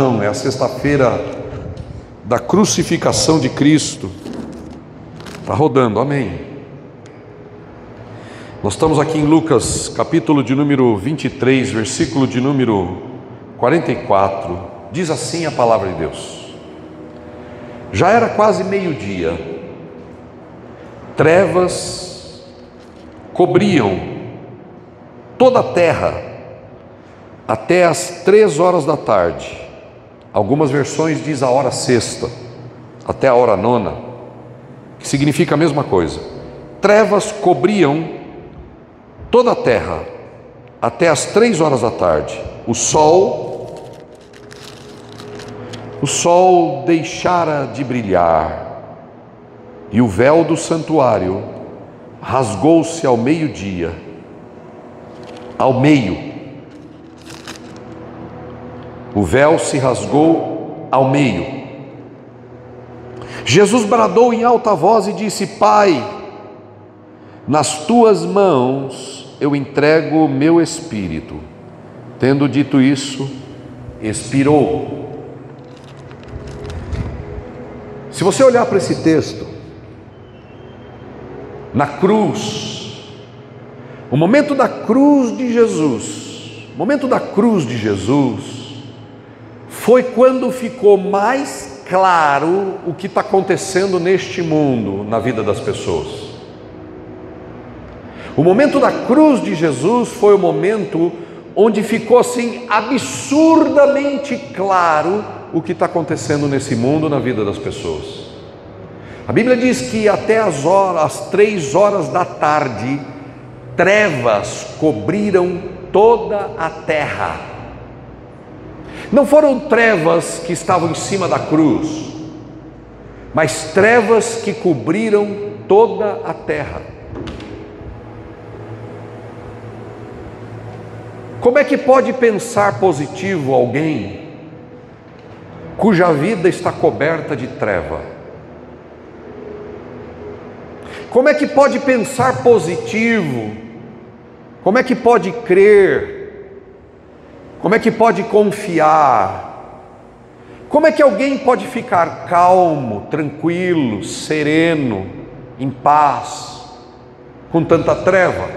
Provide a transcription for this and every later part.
É a sexta-feira da crucificação de Cristo. Está rodando, amém. Nós estamos aqui em Lucas, capítulo de número 23, versículo de número 44. Diz assim a palavra de Deus: já era quase meio-dia, trevas cobriam toda a terra até as 3 horas da tarde. Algumas versões diz a hora sexta, até a hora nona, que significa a mesma coisa. Trevas cobriam toda a terra até as 3 horas da tarde. O sol deixara de brilhar, e o véu do santuário rasgou-se ao meio-dia, ao meio. O véu se rasgou ao meio. Jesus bradou em alta voz e disse: Pai, nas tuas mãos eu entrego o meu espírito. Tendo dito isso, expirou. Se você olhar para esse texto, na cruz, o momento da cruz de Jesus, foi quando ficou mais claro o que está acontecendo neste mundo, na vida das pessoas. O momento da cruz de Jesus foi o momento onde ficou assim absurdamente claro o que está acontecendo nesse mundo, na vida das pessoas. A Bíblia diz que até as 3 horas da tarde, trevas cobriram toda a terra. Não foram trevas que estavam em cima da cruz, mas trevas que cobriram toda a terra. Como é que pode pensar positivo alguém cuja vida está coberta de treva? Como é que pode pensar positivo? Como é que pode crer? Como é que pode confiar? Como é que alguém pode ficar calmo, tranquilo, sereno, em paz, com tanta treva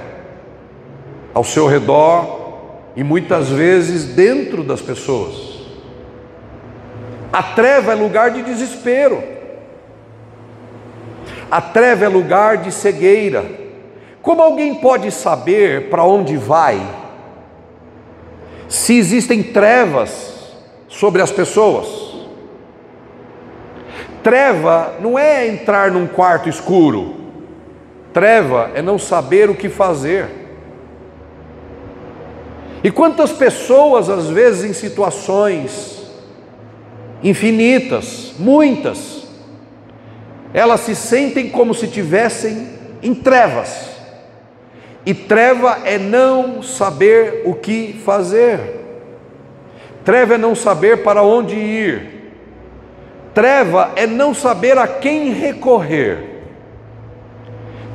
ao seu redor e muitas vezes dentro das pessoas? A treva é lugar de desespero. A treva é lugar de cegueira. Como alguém pode saber para onde vai se existem trevas sobre as pessoas? Treva não é entrar num quarto escuro. Treva é não saber o que fazer. E quantas pessoas, às vezes, em situações infinitas, muitas, elas se sentem como se estivessem em trevas. E treva é não saber o que fazer. Treva é não saber para onde ir. Treva é não saber a quem recorrer.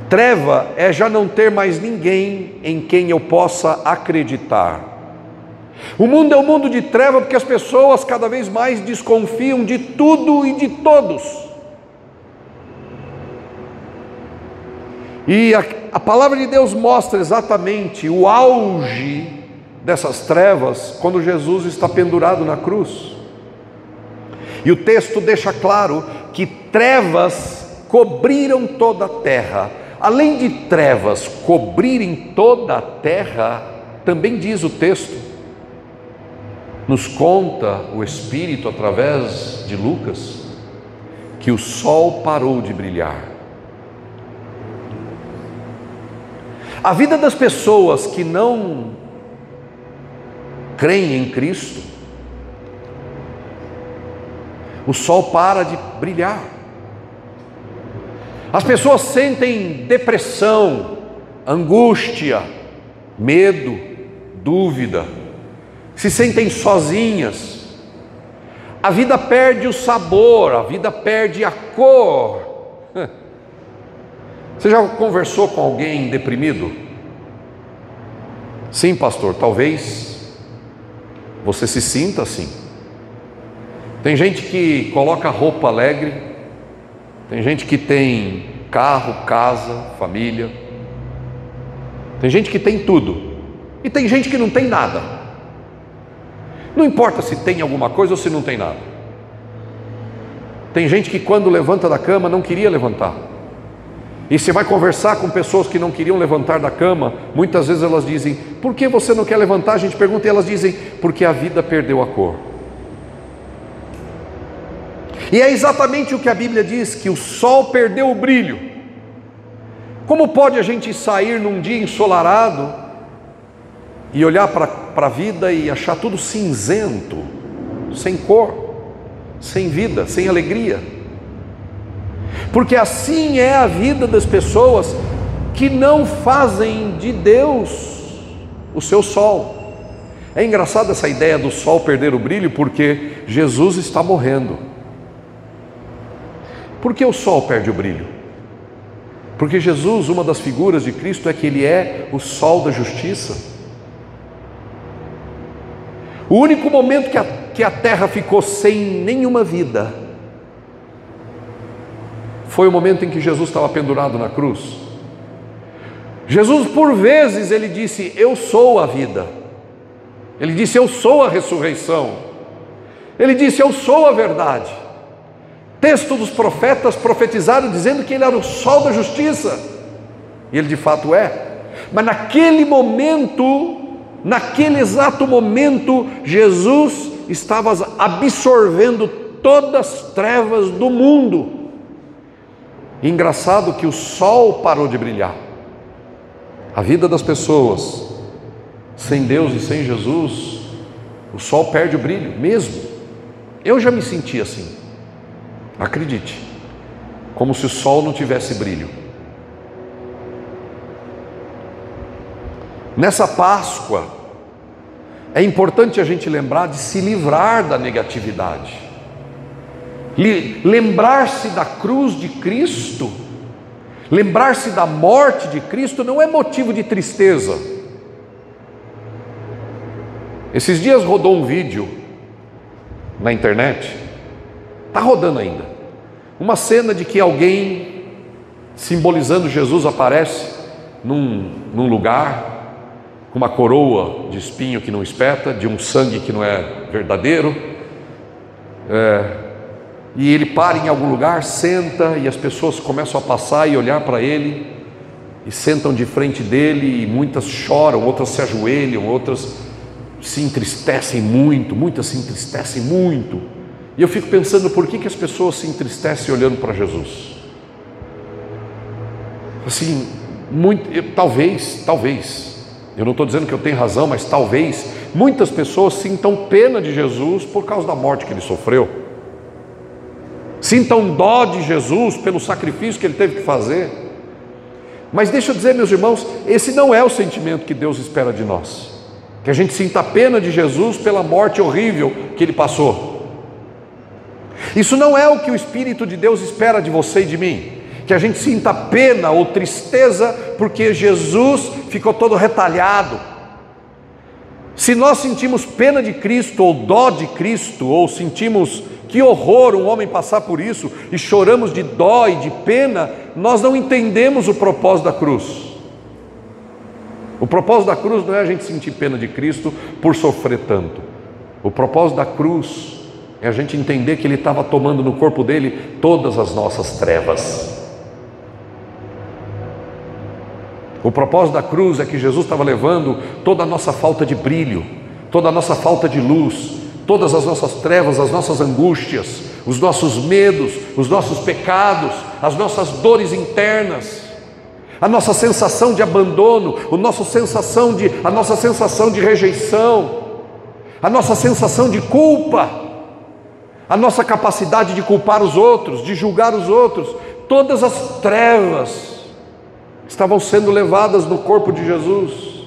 Treva é já não ter mais ninguém em quem eu possa acreditar. O mundo é um mundo de treva porque as pessoas cada vez mais desconfiam de tudo e de todos. E a palavra de Deus mostra exatamente o auge dessas trevas quando Jesus está pendurado na cruz. E o texto deixa claro que trevas cobriram toda a terra. Além de trevas cobrirem toda a terra, também diz o texto, nos conta o Espírito através de Lucas, que o sol parou de brilhar. A vida das pessoas que não creem em Cristo, o sol para de brilhar. As pessoas sentem depressão, angústia, medo, dúvida, se sentem sozinhas. A vida perde o sabor, a vida perde a cor. Você já conversou com alguém deprimido? Sim, pastor, talvez você se sinta assim. Tem gente que coloca roupa alegre, tem gente que tem carro, casa, família, tem gente que tem tudo, e tem gente que não tem nada. Não importa se tem alguma coisa ou se não tem nada. Tem gente que quando levanta da cama não queria levantar. E você vai conversar com pessoas que não queriam levantar da cama, muitas vezes elas dizem: por que você não quer levantar? A gente pergunta e elas dizem: porque a vida perdeu a cor. E é exatamente o que a Bíblia diz, que o sol perdeu o brilho. Como pode a gente sair num dia ensolarado e olhar para a vida e achar tudo cinzento, sem cor, sem vida, sem alegria? Porque assim é a vida das pessoas que não fazem de Deus o seu sol. É engraçado essa ideia do sol perder o brilho, porque Jesus está morrendo. Por que o sol perde o brilho? Porque Jesus, uma das figuras de Cristo, é que Ele é o sol da justiça. O único momento que a terra ficou sem nenhuma vida foi o momento em que Jesus estava pendurado na cruz. Jesus, por vezes, Ele disse: eu sou a vida. Ele disse: eu sou a ressurreição. Ele disse: eu sou a verdade. Texto dos profetas profetizaram dizendo que Ele era o sol da justiça, e Ele de fato é. Mas naquele momento, naquele exato momento, Jesus estava absorvendo todas as trevas do mundo. E engraçado que o sol parou de brilhar. A vida das pessoas sem Deus e sem Jesus, o sol perde o brilho mesmo. Eu já me senti assim. Acredite, como se o sol não tivesse brilho. Nessa Páscoa, é importante a gente lembrar de se livrar da negatividade, lembrar-se da cruz de Cristo, lembrar-se da morte de Cristo não é motivo de tristeza. Esses dias rodou um vídeo na internet, está rodando ainda, uma cena de que alguém simbolizando Jesus aparece num lugar com uma coroa de espinho que não espeta, de um sangue que não é verdadeiro, e ele para em algum lugar, senta, e as pessoas começam a passar e olhar para ele, e sentam de frente dele, e muitas choram, outras se ajoelham, outras se entristecem muito, muitas se entristecem muito. E eu fico pensando, por que as pessoas se entristecem olhando para Jesus? Assim, talvez, eu não estou dizendo que eu tenho razão, mas talvez muitas pessoas sintam pena de Jesus por causa da morte que Ele sofreu, sintam dó de Jesus pelo sacrifício que Ele teve que fazer. Mas deixa eu dizer, meus irmãos, esse não é o sentimento que Deus espera de nós, que a gente sinta pena de Jesus pela morte horrível que Ele passou. Isso não é o que o Espírito de Deus espera de você e de mim, que a gente sinta pena ou tristeza porque Jesus ficou todo retalhado. Se nós sentimos pena de Cristo ou dó de Cristo, ou sentimos que horror um homem passar por isso e choramos de dó e de pena, nós não entendemos o propósito da cruz. O propósito da cruz não é a gente sentir pena de Cristo por sofrer tanto. O propósito da cruz é a gente entender que Ele estava tomando no corpo dele todas as nossas trevas. O propósito da cruz é que Jesus estava levando toda a nossa falta de brilho, toda a nossa falta de luz, todas as nossas trevas, as nossas angústias, os nossos medos, os nossos pecados, as nossas dores internas, a nossa sensação de abandono, a nossa sensação de rejeição, a nossa sensação de culpa, a nossa capacidade de culpar os outros, de julgar os outros. Todas as trevas estavam sendo levadas no corpo de Jesus.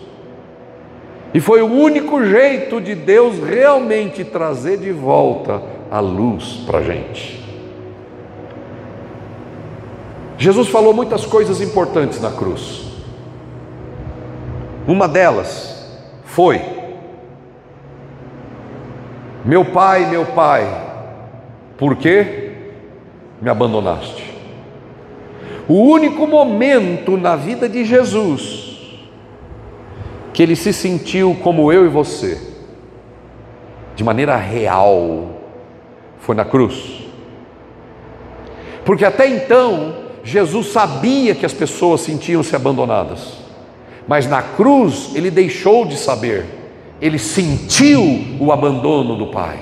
E foi o único jeito de Deus realmente trazer de volta a luz para a gente. Jesus falou muitas coisas importantes na cruz. Uma delas foi: meu Pai, Por que me abandonaste? O único momento na vida de Jesus que ele se sentiu como eu e você, de maneira real, foi na cruz. Porque até então, Jesus sabia que as pessoas sentiam-se abandonadas, mas na cruz ele deixou de saber, ele sentiu o abandono do Pai.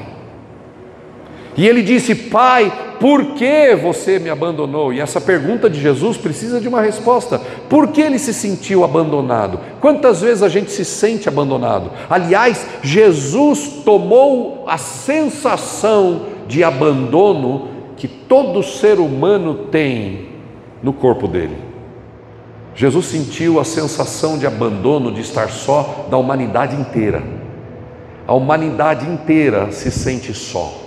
E ele disse: Pai, por que você me abandonou? E essa pergunta de Jesus precisa de uma resposta. Por que ele se sentiu abandonado? Quantas vezes a gente se sente abandonado? Aliás, Jesus tomou a sensação de abandono que todo ser humano tem no corpo dele. Jesus sentiu a sensação de abandono, de estar só, da humanidade inteira. A humanidade inteira se sente só.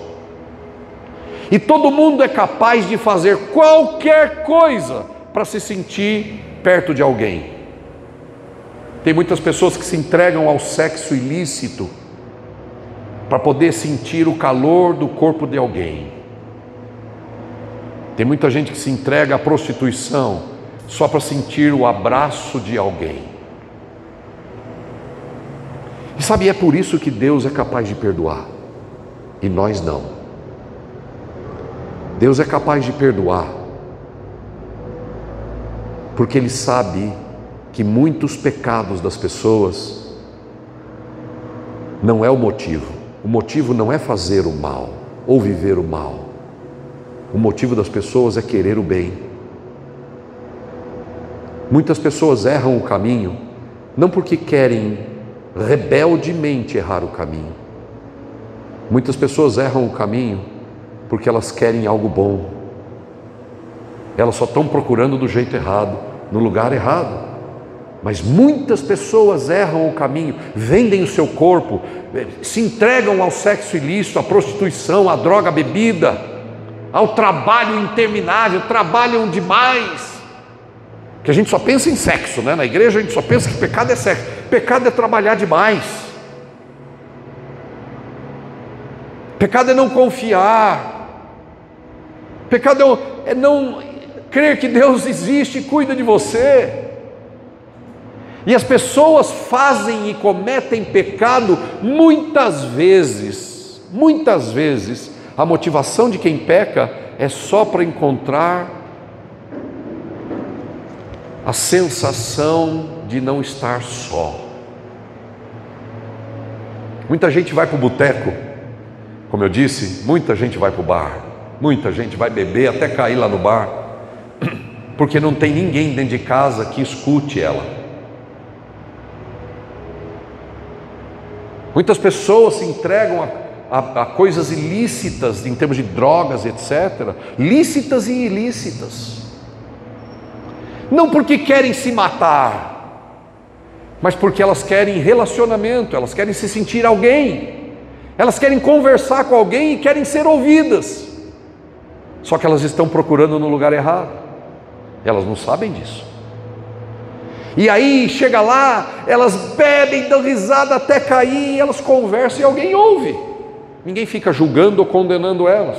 E todo mundo é capaz de fazer qualquer coisa para se sentir perto de alguém. Tem muitas pessoas que se entregam ao sexo ilícito para poder sentir o calor do corpo de alguém. Tem muita gente que se entrega à prostituição só para sentir o abraço de alguém. E sabe, é por isso que Deus é capaz de perdoar e nós não. Deus é capaz de perdoar porque Ele sabe que muitos pecados das pessoas não é o motivo. O motivo não é fazer o mal ou viver o mal. O motivo das pessoas é querer o bem. Muitas pessoas erram o caminho não porque querem rebeldemente errar o caminho. Muitas pessoas erram o caminho porque elas querem algo bom. Elas só estão procurando do jeito errado, no lugar errado. Mas muitas pessoas erram o caminho, vendem o seu corpo, se entregam ao sexo ilícito, à prostituição, à droga, à bebida, ao trabalho interminável, trabalham demais. Que a gente só pensa em sexo, né? Na igreja a gente só pensa que pecado é sexo. Pecado é trabalhar demais. Pecado é não confiar. Pecado é não crer que Deus existe e cuida de você. E as pessoas fazem e cometem pecado muitas vezes, a motivação de quem peca é só para encontrar a sensação de não estar só. Muita gente vai para o boteco, como eu disse, muita gente vai para o bar, muita gente vai beber até cair lá no bar, porque não tem ninguém dentro de casa que escute ela. Muitas pessoas se entregam a coisas ilícitas, em termos de drogas, etc. Lícitas e ilícitas. Não porque querem se matar, mas porque elas querem relacionamento, elas querem se sentir alguém, elas querem conversar com alguém e querem ser ouvidas. Só que elas estão procurando no lugar errado. Elas não sabem disso. E aí chega lá, elas bebem, dão risada até cair, elas conversam e alguém ouve. Ninguém fica julgando ou condenando elas.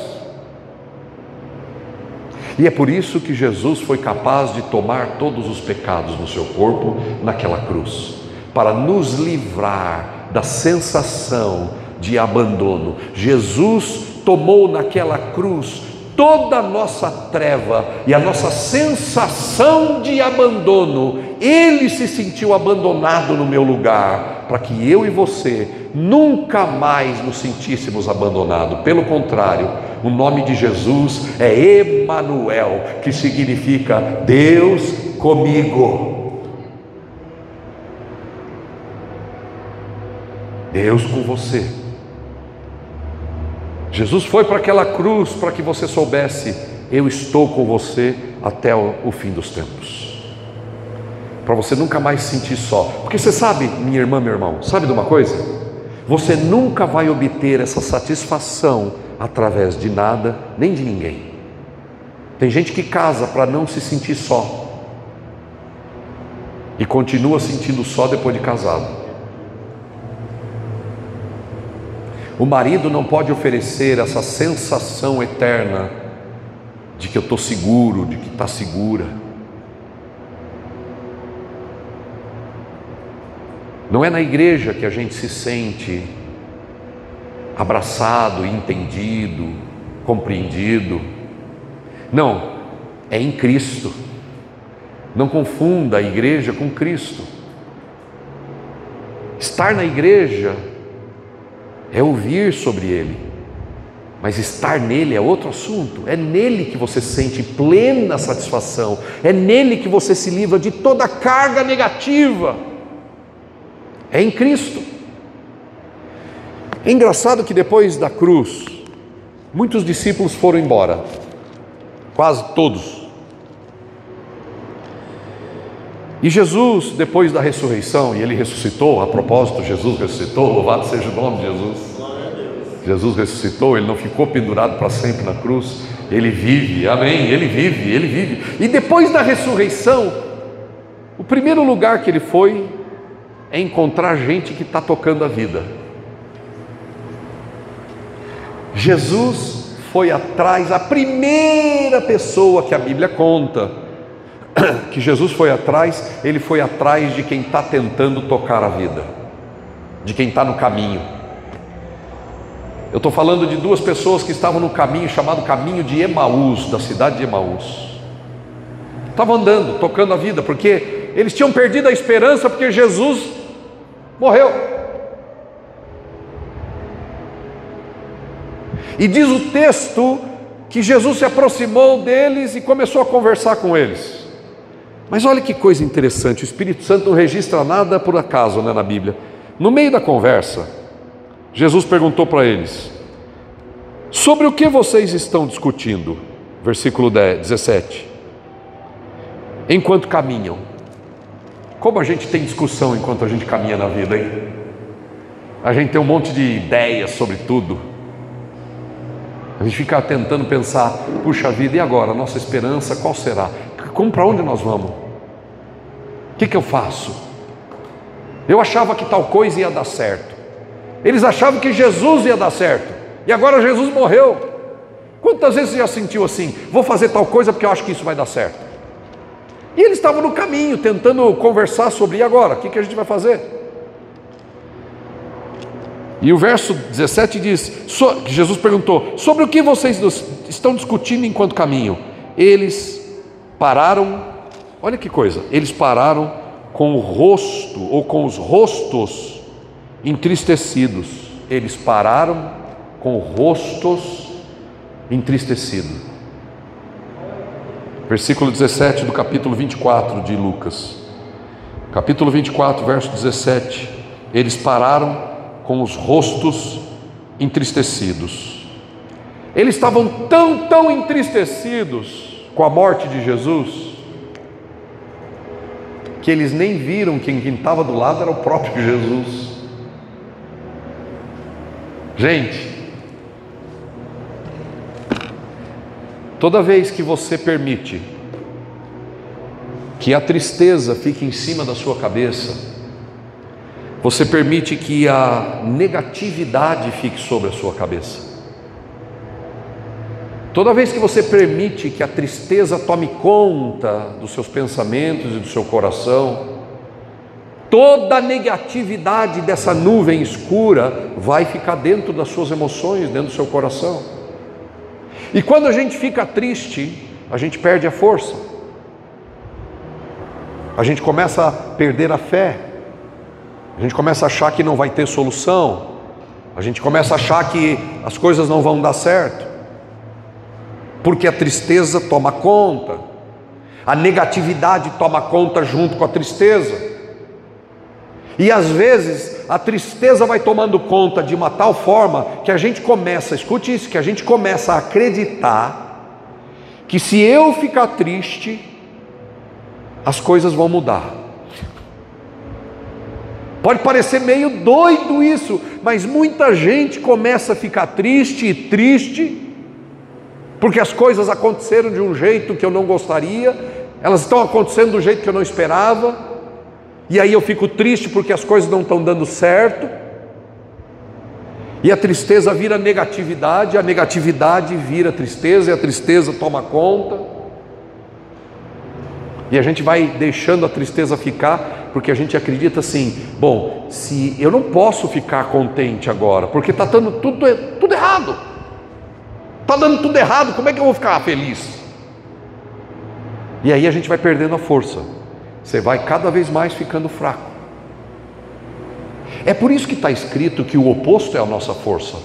E é por isso que Jesus foi capaz de tomar todos os pecados no seu corpo naquela cruz, para nos livrar da sensação de abandono. Jesus tomou naquela cruz toda a nossa treva e a nossa sensação de abandono. Ele se sentiu abandonado no meu lugar, para que eu e você nunca mais nos sentíssemos abandonados. Pelo contrário, o nome de Jesus é Emanuel, que significa Deus comigo. Deus com você. Jesus foi para aquela cruz para que você soubesse: eu estou com você até o fim dos tempos. Para você nunca mais se sentir só. Porque você sabe, minha irmã, meu irmão, sabe de uma coisa? Você nunca vai obter essa satisfação através de nada, nem de ninguém. Tem gente que casa para não se sentir só e continua sentindo só depois de casado. O marido não pode oferecer essa sensação eterna de que eu estou seguro, de que está segura. Não é na igreja que a gente se sente abraçado, entendido, compreendido. Não, é em Cristo. Não confunda a igreja com Cristo. Estar na igreja é ouvir sobre Ele, mas estar nele é outro assunto. É nele que você sente plena satisfação, é nele que você se livra de toda carga negativa. É em Cristo. É engraçado que depois da cruz, muitos discípulos foram embora, quase todos. E Jesus, depois da ressurreição, e Ele ressuscitou, a propósito, Jesus ressuscitou, louvado seja o nome de Jesus. Jesus ressuscitou, Ele não ficou pendurado para sempre na cruz, Ele vive, amém, Ele vive, Ele vive. E depois da ressurreição, o primeiro lugar que Ele foi é encontrar gente que está tocando a vida. Jesus foi atrás, a primeira pessoa que a Bíblia conta que Jesus foi atrás, Ele foi atrás de quem está tentando tocar a vida, de quem está no caminho. Eu estou falando de duas pessoas que estavam no caminho, chamado caminho de Emaús, da cidade de Emaús. Estavam andando, tocando a vida, porque eles tinham perdido a esperança, porque Jesus morreu. E diz o texto que Jesus se aproximou deles e começou a conversar com eles. Mas olha que coisa interessante, o Espírito Santo não registra nada por acaso, né, na Bíblia. No meio da conversa, Jesus perguntou para eles: sobre o que vocês estão discutindo? Versículo 17. Enquanto caminham. Como a gente tem discussão enquanto a gente caminha na vida, hein? A gente tem um monte de ideias sobre tudo. A gente fica tentando pensar, puxa vida, e agora? A nossa esperança qual será? Como, para onde nós vamos? O que eu faço? Eu achava que tal coisa ia dar certo. Eles achavam que Jesus ia dar certo. E agora Jesus morreu. Quantas vezes você já sentiu assim? Vou fazer tal coisa porque eu acho que isso vai dar certo. E eles estavam no caminho, tentando conversar sobre, e agora? O que a gente vai fazer? E o verso 17 diz, que Jesus perguntou, sobre o que vocês estão discutindo enquanto caminham? Eles pararam, olha que coisa, eles pararam com o rosto, ou com os rostos entristecidos. Eles pararam com rostos entristecidos. Versículo 17 do capítulo 24 de Lucas. Capítulo 24, verso 17. Eles pararam com os rostos entristecidos. Eles estavam tão entristecidos com a morte de Jesus, que eles nem viram que quem estava do lado era o próprio Jesus. Gente, toda vez que você permite que a tristeza fique em cima da sua cabeça, você permite que a negatividade fique sobre a sua cabeça. Toda vez que você permite que a tristeza tome conta dos seus pensamentos e do seu coração, toda a negatividade dessa nuvem escura vai ficar dentro das suas emoções, dentro do seu coração. E quando a gente fica triste, a gente perde a força. A gente começa a perder a fé. A gente começa a achar que não vai ter solução. A gente começa a achar que as coisas não vão dar certo. Porque a tristeza toma conta. A negatividade toma conta junto com a tristeza. E às vezes a tristeza vai tomando conta de uma tal forma que a gente começa, escute isso, que a gente começa a acreditar que se eu ficar triste, as coisas vão mudar. Pode parecer meio doido isso, mas muita gente começa a ficar triste, porque as coisas aconteceram de um jeito que eu não gostaria, elas estão acontecendo do jeito que eu não esperava, e aí eu fico triste porque as coisas não estão dando certo, E a tristeza vira negatividade, a negatividade vira tristeza, e a tristeza toma conta. E a gente vai deixando a tristeza ficar, porque a gente acredita assim: bom, se eu não posso ficar contente agora, porque está dando tudo errado. Está dando tudo errado, como é que eu vou ficar feliz? E aí a gente vai perdendo a força. Você vai cada vez mais ficando fraco. É por isso que está escrito que o oposto é a nossa força.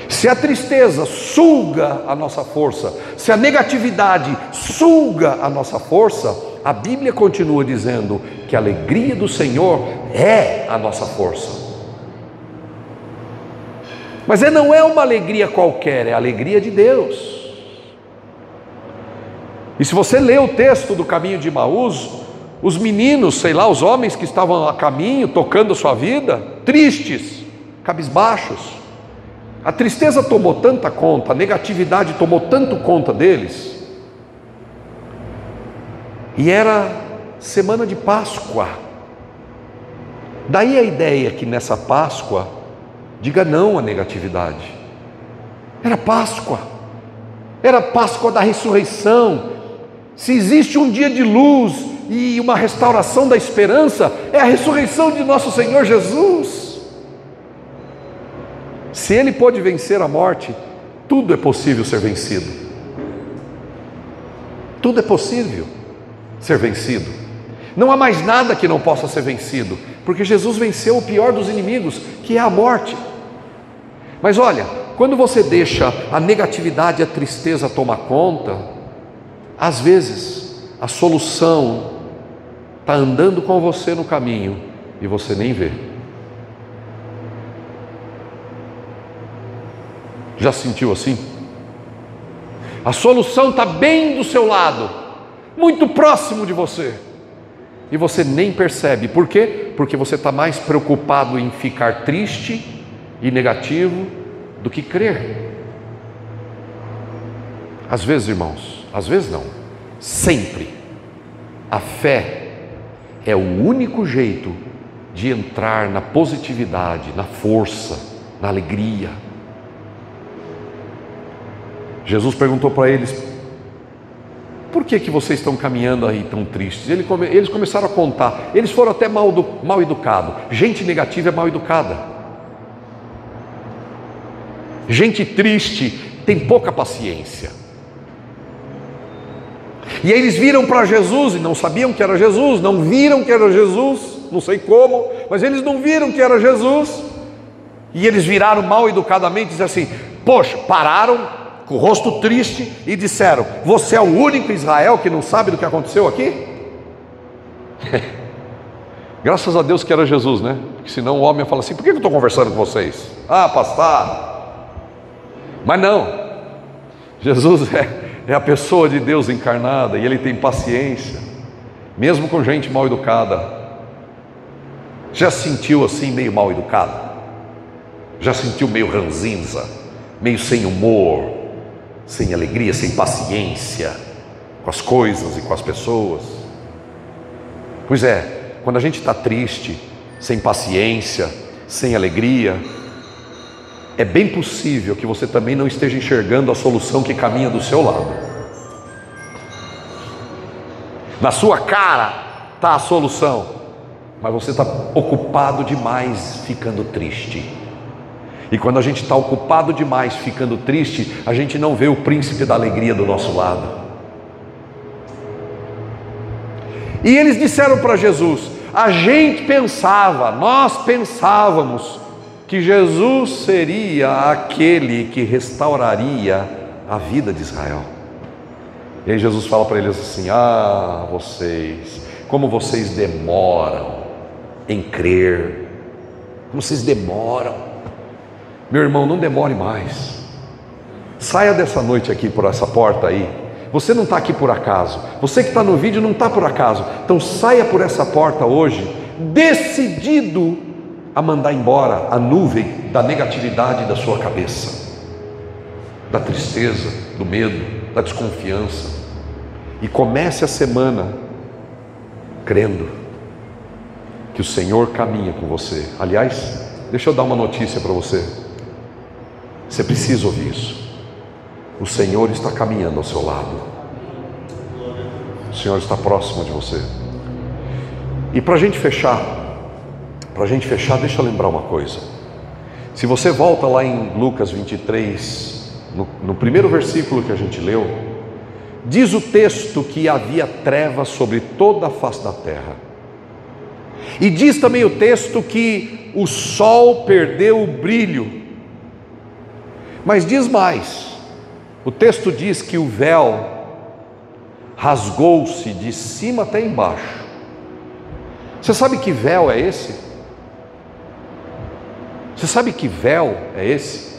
Se a tristeza suga a nossa força, se a negatividade suga a nossa força, a Bíblia continua dizendo que a alegria do Senhor é a nossa força. Mas não é uma alegria qualquer, é a alegria de Deus. E se você lê o texto do caminho de Emaús, os meninos, sei lá, os homens que estavam a caminho, tocando a sua vida, tristes, cabisbaixos, a tristeza tomou tanta conta, a negatividade tomou tanto conta deles, e era semana de Páscoa. Daí a ideia que nessa Páscoa, diga não à negatividade. Era Páscoa da ressurreição. Se existe um dia de luz e uma restauração da esperança, é a ressurreição de nosso Senhor Jesus. Se Ele pôde vencer a morte, tudo é possível ser vencido. Tudo é possível ser vencido. Não há mais nada que não possa ser vencido, porque Jesus venceu o pior dos inimigos, que é a morte. Mas olha, quando você deixa a negatividade e a tristeza tomar conta, às vezes a solução está andando com você no caminho e você nem vê. Já sentiu assim? A solução está bem do seu lado, muito próximo de você, e você nem percebe. Por quê? Porque você está mais preocupado em ficar triste e negativo do que crer. Às vezes, irmãos, às vezes não, sempre, a fé é o único jeito de entrar na positividade, na força, na alegria. Jesus perguntou para eles: por que vocês estão caminhando aí tão tristes? Eles começaram a contar. Eles foram até mal educados. Gente negativa é mal educada. Gente triste tem pouca paciência. E aí eles viram para Jesus e não sabiam que era Jesus, não viram que era Jesus, não sei como, mas eles não viram que era Jesus. E eles viraram mal educadamente e disseram assim: poxa, pararam com o rosto triste e disseram: você é o único Israel que não sabe do que aconteceu aqui? Graças a Deus que era Jesus, né? Porque senão o homem ia falar assim: por que eu estou conversando com vocês? Ah, pastor. Mas não, Jesus é a pessoa de Deus encarnada, e Ele tem paciência, mesmo com gente mal educada. Já sentiu assim meio mal educado? Já sentiu meio ranzinza, meio sem humor, sem alegria, sem paciência com as coisas e com as pessoas? Pois é, quando a gente está triste, sem paciência, sem alegria, é bem possível que você também não esteja enxergando a solução que caminha do seu lado. Na sua cara está a solução, mas você está ocupado demais ficando triste. E quando a gente está ocupado demais ficando triste, a gente não vê o príncipe da alegria do nosso lado. E eles disseram para Jesus: nós pensávamos que Jesus seria aquele que restauraria a vida de Israel. E aí Jesus fala para eles assim: ah, vocês, como vocês demoram em crer, como vocês demoram. Meu irmão, não demore mais. Saia dessa noite aqui por essa porta aí. Você não está aqui por acaso. Você que está no vídeo não está por acaso. Então saia por essa porta hoje, decidido a mandar embora a nuvem da negatividade da sua cabeça, da tristeza, do medo, da desconfiança, e comece a semana crendo que o Senhor caminha com você. Aliás, Deixa eu dar uma notícia para você. Você precisa ouvir isso. O Senhor está caminhando ao seu lado. O Senhor está próximo de você. E para a gente fechar, deixa eu lembrar uma coisa. Se você volta lá em Lucas 23, no primeiro versículo que a gente leu, diz o texto que havia trevas sobre toda a face da terra. E diz também o texto que o sol perdeu o brilho. Mas diz mais, o texto diz que o véu rasgou-se de cima até embaixo. Você sabe que véu é esse? Você sabe que véu é esse?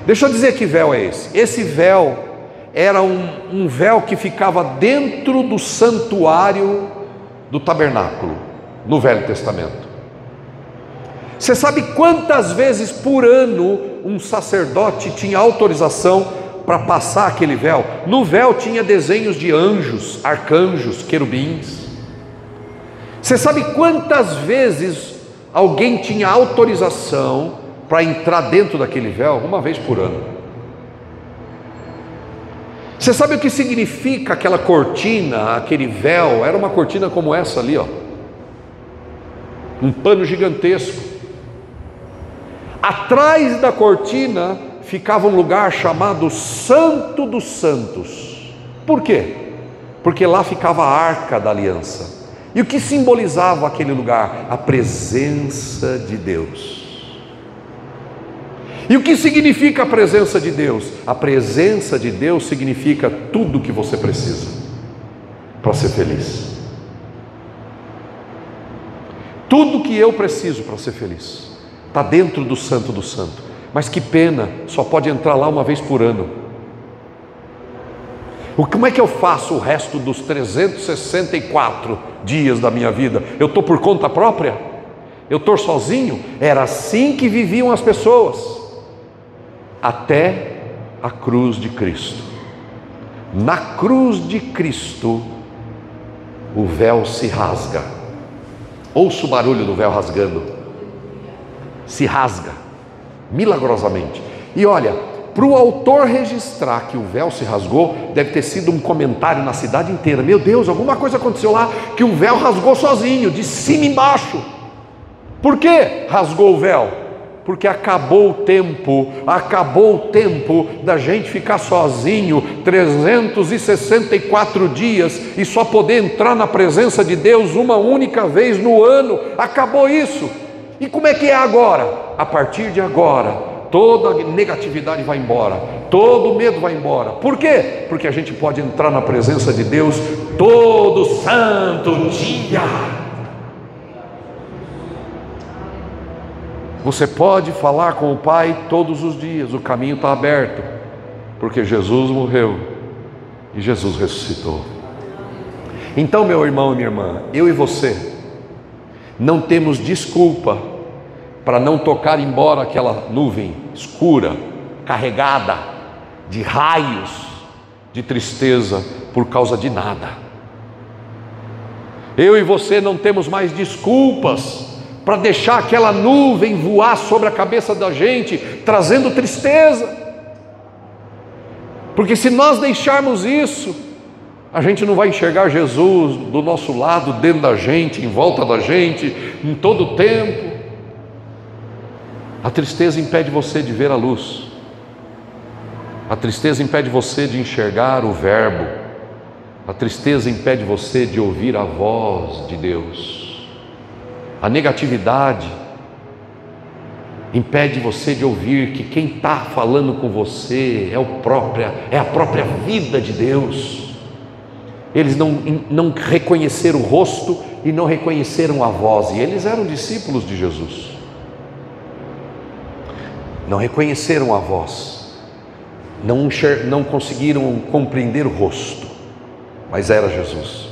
Deixa eu dizer que véu é esse. Esse véu era um véu que ficava dentro do santuário do tabernáculo, no Velho Testamento. Você sabe quantas vezes por ano um sacerdote tinha autorização para passar aquele véu? No véu tinha desenhos de anjos, arcanjos, querubins. Você sabe quantas vezes alguém tinha autorização para entrar dentro daquele véu? Uma vez por ano. Você sabe o que significa aquela cortina, aquele véu? Era uma cortina como essa ali, ó. Um pano gigantesco. Atrás da cortina ficava um lugar chamado Santo dos Santos. Por quê? Porque lá ficava a Arca da Aliança. E o que simbolizava aquele lugar? A presença de Deus. E o que significa a presença de Deus? A presença de Deus significa tudo o que você precisa para ser feliz. Tudo que eu preciso para ser feliz está dentro do Santo do Santo. Mas que pena, só pode entrar lá uma vez por ano. Como é que eu faço o resto dos 364 dias da minha vida? Eu estou por conta própria? Eu estou sozinho? Era assim que viviam as pessoas, até a cruz de Cristo. Na cruz de Cristo, o véu se rasga. Ouça o barulho do véu rasgando. Se rasga, milagrosamente. E olha, para o autor registrar que o véu se rasgou, deve ter sido um comentário na cidade inteira. Meu Deus, alguma coisa aconteceu lá, que o véu rasgou sozinho, de cima embaixo. Por que rasgou o véu? Porque acabou o tempo da gente ficar sozinho 364 dias e só poder entrar na presença de Deus uma única vez no ano. Acabou isso. E como é que é agora? A partir de agora, toda negatividade vai embora, todo medo vai embora. Por quê? Porque a gente pode entrar na presença de Deus todo santo dia. Você pode falar com o Pai todos os dias, o caminho está aberto, porque Jesus morreu e Jesus ressuscitou. Então, meu irmão e minha irmã, eu e você não temos desculpa para não tocar embora aquela nuvem escura, carregada de raios de tristeza por causa de nada. Eu e você não temos mais desculpas para deixar aquela nuvem voar sobre a cabeça da gente, trazendo tristeza. Porque se nós deixarmos isso, a gente não vai enxergar Jesus do nosso lado, dentro da gente, em volta da gente, em todo o tempo. A tristeza impede você de ver a luz. A tristeza impede você de enxergar o Verbo. A tristeza impede você de ouvir a voz de Deus. A negatividade impede você de ouvir que quem está falando com você é a própria vida de Deus. Eles não reconheceram o rosto e não reconheceram a voz. E eles eram discípulos de Jesus. Não reconheceram a voz, não conseguiram compreender o rosto, mas era Jesus.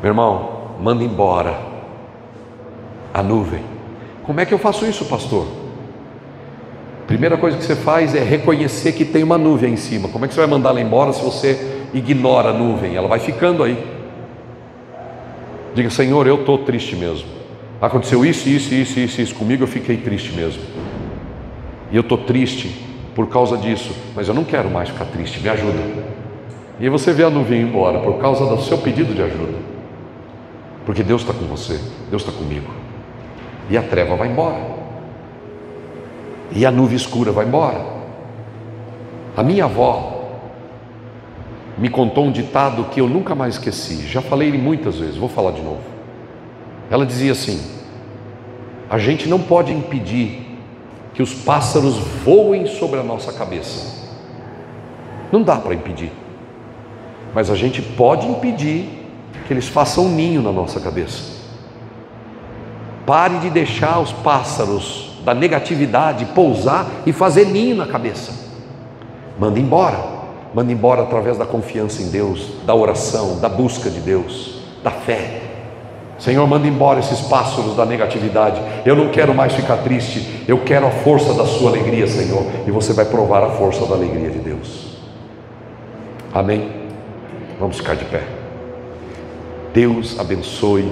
Meu irmão, manda embora a nuvem. Como é que eu faço isso, pastor? Primeira coisa que você faz é reconhecer que tem uma nuvem em cima. Como é que você vai mandar ela embora se você ignora a nuvem? Ela vai ficando aí. Diga: Senhor, eu estou triste mesmo, Aconteceu isso comigo, eu fiquei triste mesmo. E eu estou triste por causa disso, mas eu não quero mais ficar triste, me ajuda. E aí você vê a nuvem ir embora por causa do seu pedido de ajuda. Porque Deus está com você, Deus está comigo. E a treva vai embora. E a nuvem escura vai embora. A minha avó me contou um ditado que eu nunca mais esqueci. Já falei ele muitas vezes, vou falar de novo. Ela dizia assim: a gente não pode impedir que os pássaros voem sobre a nossa cabeça. Não dá para impedir. Mas a gente pode impedir que eles façam um ninho na nossa cabeça. Pare de deixar os pássaros da negatividade pousar e fazer ninho na cabeça. Manda embora. Manda embora através da confiança em Deus, da oração, da busca de Deus, da fé. Senhor, manda embora esses pássaros da negatividade. Eu não quero mais ficar triste. Eu quero a força da sua alegria, Senhor. E você vai provar a força da alegria de Deus. Amém? Vamos ficar de pé. Deus abençoe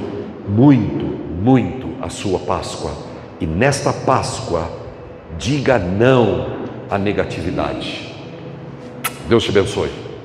muito, muito a sua Páscoa. E nesta Páscoa, diga não à negatividade. Deus te abençoe.